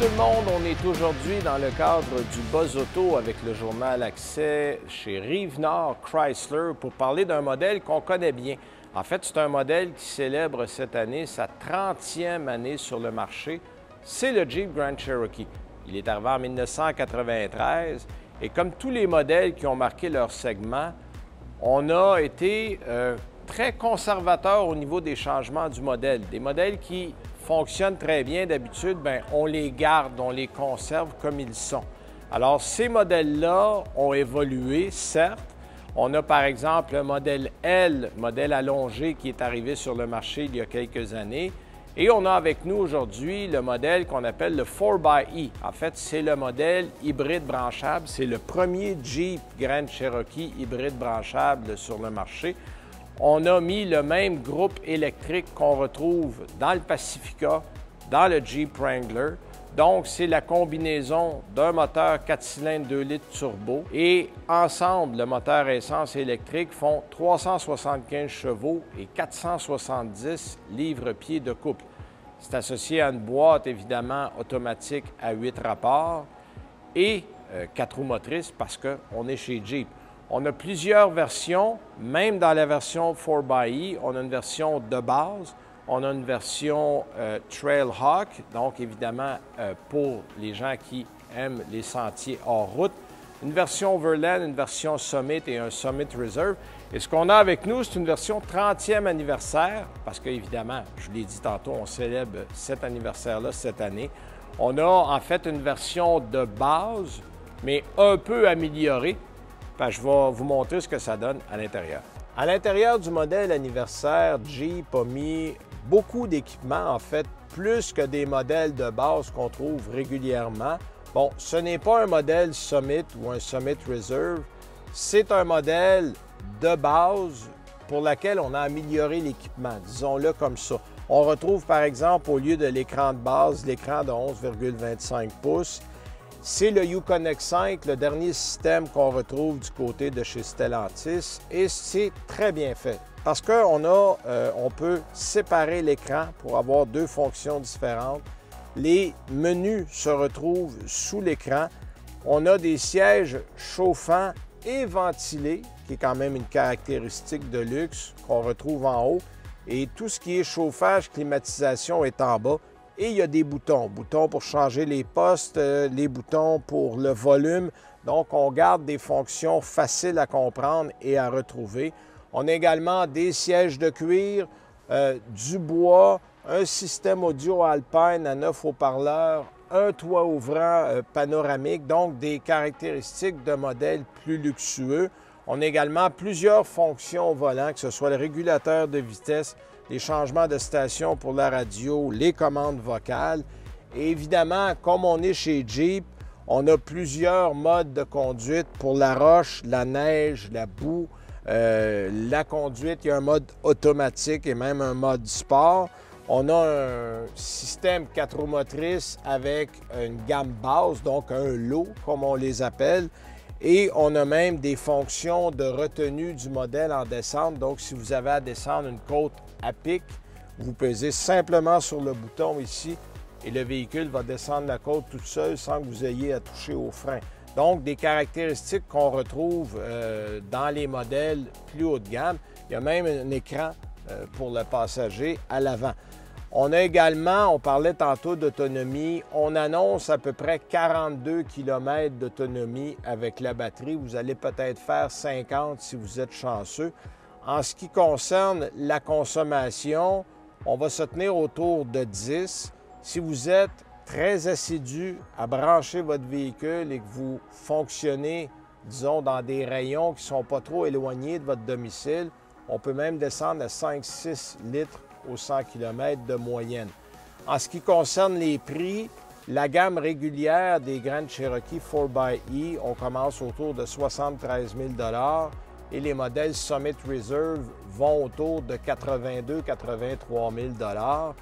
tout le monde, on est aujourd'hui dans le cadre du Buzz Auto avec le journal Accès chez Rive-Nord Chrysler pour parler d'un modèle qu'on connaît bien. En fait, c'est un modèle qui célèbre cette année sa 30e année sur le marché. C'est le Jeep Grand Cherokee. Il est arrivé en 1993 et comme tous les modèles qui ont marqué leur segment, on a été très conservateur au niveau des changements du modèle. Des modèles qui fonctionnent très bien d'habitude, on les garde, on les conserve comme ils sont. Alors, ces modèles-là ont évolué, certes. On a par exemple le modèle L, modèle allongé, qui est arrivé sur le marché il y a quelques années. Et on a avec nous aujourd'hui le modèle qu'on appelle le 4xe. En fait, c'est le modèle hybride branchable. C'est le premier Jeep Grand Cherokee hybride branchable sur le marché. On a mis le même groupe électrique qu'on retrouve dans le Pacifica, dans le Jeep Wrangler. Donc, c'est la combinaison d'un moteur 4 cylindres 2 litres turbo. Et ensemble, le moteur essence et électrique font 375 chevaux et 470 livres-pieds de couple. C'est associé à une boîte, évidemment, automatique à 8 rapports et 4 roues motrices parce qu'on est chez Jeep. On a plusieurs versions, même dans la version 4xe, on a une version de base, on a une version Trailhawk, donc évidemment pour les gens qui aiment les sentiers hors route, une version Overland, une version Summit et un Summit Reserve. Et ce qu'on a avec nous, c'est une version 30e anniversaire, parce qu'évidemment, je l'ai dit tantôt, on célèbre cet anniversaire-là cette année. On a en fait une version de base, mais un peu améliorée. Je vais vous montrer ce que ça donne à l'intérieur. À l'intérieur du modèle anniversaire, Jeep a mis beaucoup d'équipements, en fait, plus que des modèles de base qu'on trouve régulièrement. Bon, ce n'est pas un modèle Summit ou un Summit Reserve, c'est un modèle de base pour lequel on a amélioré l'équipement, disons-le comme ça. On retrouve par exemple, au lieu de l'écran de base, l'écran de 11,25 pouces. C'est le Uconnect 5, le dernier système qu'on retrouve du côté de chez Stellantis, et c'est très bien fait parce on peut séparer l'écran pour avoir deux fonctions différentes. Les menus se retrouvent sous l'écran. On a des sièges chauffants et ventilés, qui est quand même une caractéristique de luxe qu'on retrouve en haut, et tout ce qui est chauffage, climatisation est en bas. Et il y a des boutons, boutons pour changer les postes, les boutons pour le volume. Donc, on garde des fonctions faciles à comprendre et à retrouver. On a également des sièges de cuir, du bois, un système audio Alpine à 9 haut-parleurs, un toit ouvrant panoramique, donc des caractéristiques de modèles plus luxueux. On a également plusieurs fonctions au volant, que ce soit le régulateur de vitesse, les changements de station pour la radio, les commandes vocales. Et évidemment, comme on est chez Jeep, on a plusieurs modes de conduite pour la roche, la neige, la boue, la conduite. Il y a un mode automatique et même un mode sport. On a un système 4 roues motrices avec une gamme basse, donc un lot, comme on les appelle. Et on a même des fonctions de retenue du modèle en descente. Donc, si vous avez à descendre une côte à pic, vous pesez simplement sur le bouton ici et le véhicule va descendre la côte toute seule sans que vous ayez à toucher au frein. Donc, des caractéristiques qu'on retrouve dans les modèles plus haut de gamme. Il y a même un écran pour le passager à l'avant. On a également, on parlait tantôt d'autonomie, on annonce à peu près 42 km d'autonomie avec la batterie. Vous allez peut-être faire 50 si vous êtes chanceux. En ce qui concerne la consommation, on va se tenir autour de 10. Si vous êtes très assidu à brancher votre véhicule et que vous fonctionnez, disons, dans des rayons qui ne sont pas trop éloignés de votre domicile, on peut même descendre à 5-6 litres aux 100 km de moyenne. En ce qui concerne les prix, la gamme régulière des Grand Cherokee 4xe, on commence autour de 73 000 $ et les modèles Summit Reserve vont autour de 82 000 $, 83 000 $.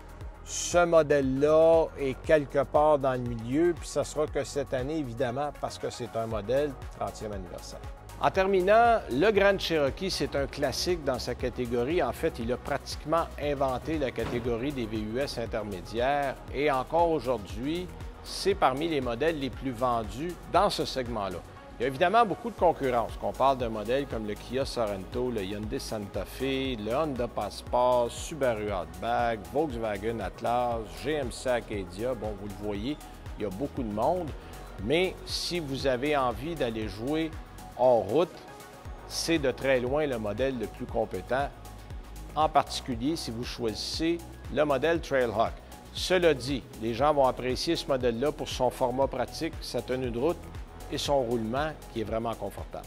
Ce modèle-là est quelque part dans le milieu, puis ça sera que cette année, évidemment, parce que c'est un modèle 30e anniversaire. En terminant, le Grand Cherokee, c'est un classique dans sa catégorie. En fait, il a pratiquement inventé la catégorie des VUS intermédiaires et encore aujourd'hui, c'est parmi les modèles les plus vendus dans ce segment-là. Il y a évidemment beaucoup de concurrence. Qu'on parle d'un modèle comme le Kia Sorento, le Hyundai Santa Fe, le Honda Passport, Subaru Outback, Volkswagen Atlas, GMC Acadia. Bon, vous le voyez, il y a beaucoup de monde. Mais si vous avez envie d'aller jouer hors route, c'est de très loin le modèle le plus compétent, en particulier si vous choisissez le modèle Trailhawk. Cela dit, les gens vont apprécier ce modèle-là pour son format pratique, sa tenue de route et son roulement qui est vraiment confortable.